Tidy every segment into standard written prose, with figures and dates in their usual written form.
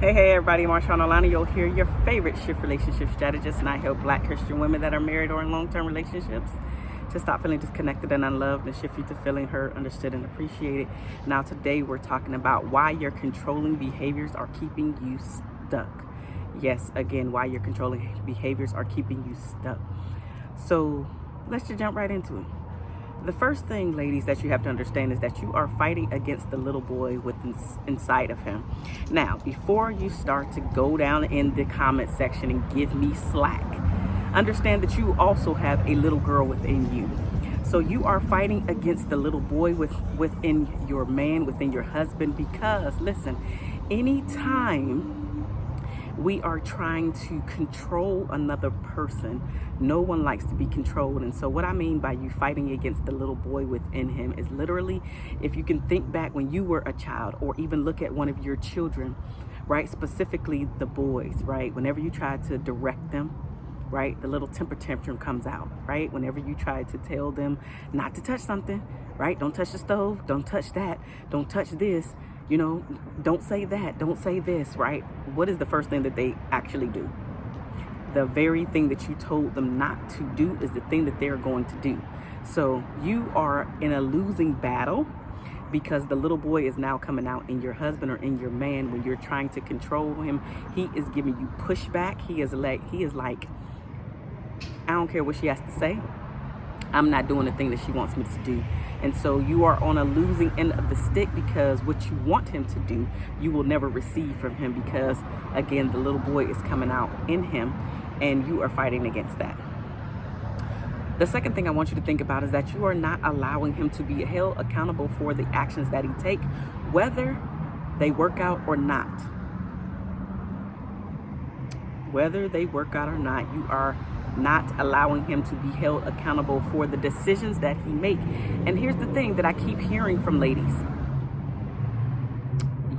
Hey everybody, MarshaunO here, your favorite shift relationship strategist, and I help Black Christian women that are married or in long-term relationships to stop feeling disconnected and unloved and shift you to feeling heard, understood, and appreciated. Now today we're talking about why your controlling behaviors are keeping you stuck. Yes, again, why your controlling behaviors are keeping you stuck. So let's just jump right into it. The first thing, ladies, that you have to understand is that you are fighting against the little boy inside of him. Now, before you start to go down in the comment section and give me slack, understand that you also have a little girl within you. So you are fighting against the little boy within your man, within your husband, because listen, anytime we are trying to control another person, no one likes to be controlled. And so what I mean by you fighting against the little boy within him is literally, if you can think back when you were a child, or even look at one of your children, right? Specifically the boys, right? Whenever you try to direct them, right, the little temper tantrum comes out, right? Whenever you try to tell them not to touch something, right? Don't touch the stove, don't touch that, don't touch this, you know, don't say that, don't say this, right? What is the first thing that they actually do? The very thing that you told them not to do is the thing that they're going to do. So you are in a losing battle because the little boy is now coming out in your husband or in your man. When you're trying to control him, he is giving you pushback. He is like, I don't care what she has to say. I'm not doing the thing that she wants me to do. And so you are on a losing end of the stick, because what you want him to do, you will never receive from him, because again, the little boy is coming out in him and you are fighting against that. The second thing I want you to think about is that you are not allowing him to be held accountable for the actions that he takes, whether they work out or not. Whether they work out or not, you are not allowing him to be held accountable for the decisions that he makes. And here's the thing that I keep hearing from ladies.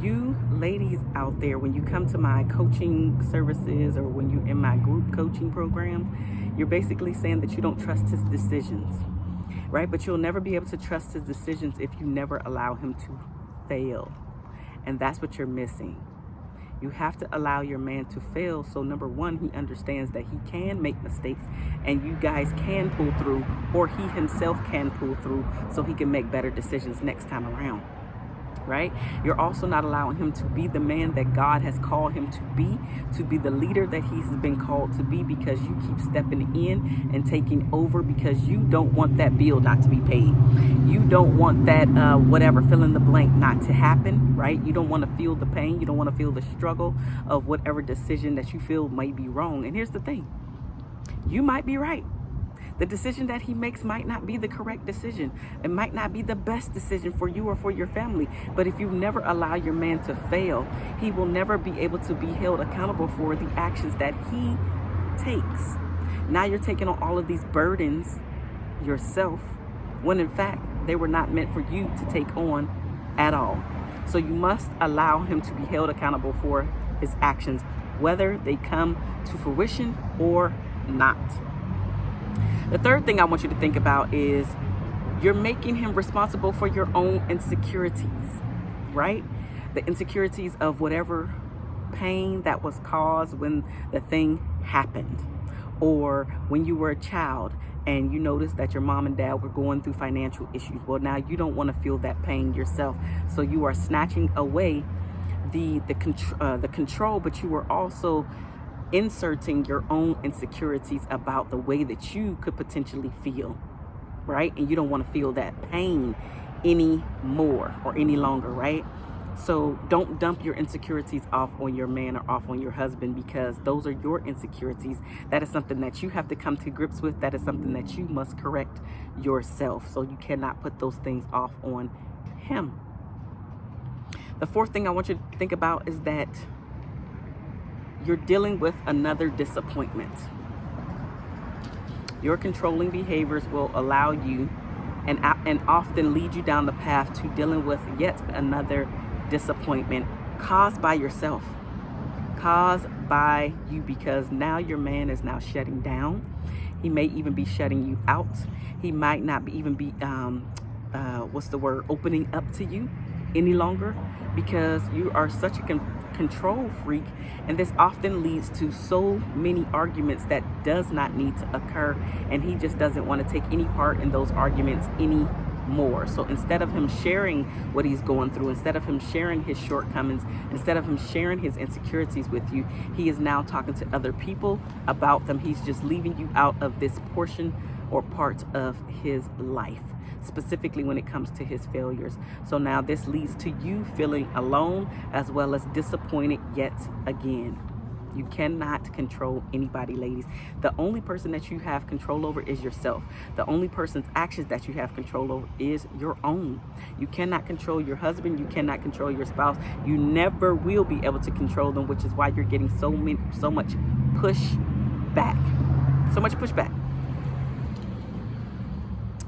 You ladies out there, when you come to my coaching services or when you're in my group coaching program, you're basically saying that you don't trust his decisions, right? But you'll never be able to trust his decisions if you never allow him to fail. And that's what you're missing. You have to allow your man to fail. So number one, he understands that he can make mistakes and you guys can pull through, or he himself can pull through, so he can make better decisions next time around, right? You're also not allowing him to be the man that God has called him to be the leader that he's been called to be, because you keep stepping in and taking over, because you don't want that bill not to be paid. You don't want that whatever, fill in the blank, not to happen, right? You don't want to feel the pain. You don't want to feel the struggle of whatever decision that you feel might be wrong. And here's the thing. You might be right. The decision that he makes might not be the correct decision. It might not be the best decision for you or for your family. But if you never allow your man to fail, he will never be able to be held accountable for the actions that he takes. Now you're taking on all of these burdens yourself, when in fact they were not meant for you to take on at all. So you must allow him to be held accountable for his actions, whether they come to fruition or not. The third thing I want you to think about is you're making him responsible for your own insecurities, right? The insecurities of whatever pain that was caused when the thing happened, or when you were a child and you noticed that your mom and dad were going through financial issues. Well, now you don't want to feel that pain yourself. So you are snatching away the control, but you are also inserting your own insecurities about the way that you could potentially feel, right? And you don't want to feel that pain anymore or any longer, right? So don't dump your insecurities off on your man or off on your husband, because those are your insecurities. That is something that you have to come to grips with. That is something that you must correct yourself. So you cannot put those things off on him. The fourth thing I want you to think about is that you're dealing with another disappointment. Your controlling behaviors will allow you and often lead you down the path to dealing with yet another disappointment caused by yourself, caused by you, because now your man is now shutting down. He may even be shutting you out. He might not even be opening up to you. any longer because you are such a control freak, and this often leads to so many arguments that does not need to occur, and he just doesn't want to take any part in those arguments anymore. So instead of him sharing what he's going through, instead of him sharing his shortcomings, instead of him sharing his insecurities with you, he is now talking to other people about them. He's just leaving you out of this portion or part of his life, specifically when it comes to his failures. So now this leads to you feeling alone as well as disappointed yet again. You cannot control anybody, ladies. The only person that you have control over is yourself. The only person's actions that you have control over is your own. You cannot control your husband. You cannot control your spouse. You never will be able to control them, which is why you're getting so much pushback. So much pushback.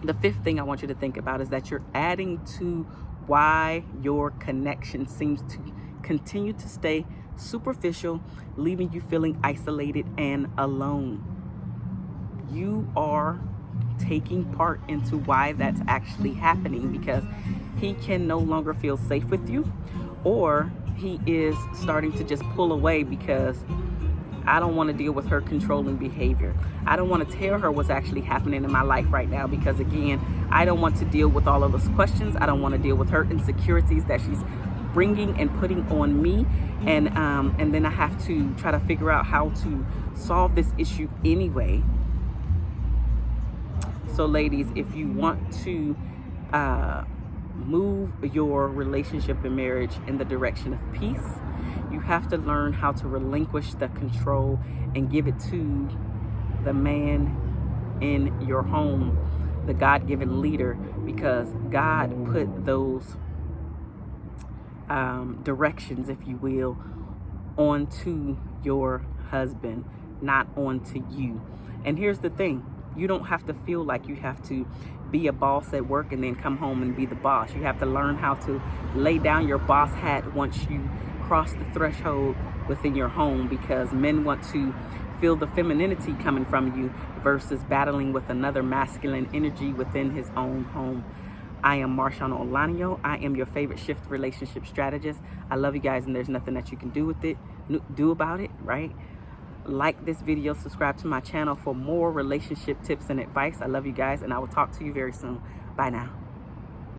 The fifth thing I want you to think about is that you're adding to why your connection seems to continue to stay superficial, leaving you feeling isolated and alone. You are taking part into why that's actually happening, because he can no longer feel safe with you, or he is starting to just pull away because I don't want to deal with her controlling behavior. I don't want to tell her what's actually happening in my life right now because, again, I don't want to deal with all of those questions. I don't want to deal with her insecurities that she's bringing and putting on me. And then I have to try to figure out how to solve this issue anyway. So, ladies, if you want to move your relationship and marriage in the direction of peace, you have to learn how to relinquish the control and give it to the man in your home, the God-given leader, because God put those directions, if you will, onto your husband, not onto you. And here's the thing. You don't have to feel like you have to be a boss at work and then come home and be the boss. You have to learn how to lay down your boss hat once you cross the threshold within your home, because men want to feel the femininity coming from you versus battling with another masculine energy within his own home. I am MarshaunO. I am your favorite shift relationship strategist. I love you guys, and there's nothing that you can do about it, right? Like this video, subscribe to my channel for more relationship tips and advice. I love you guys, and I will talk to you very soon. Bye now.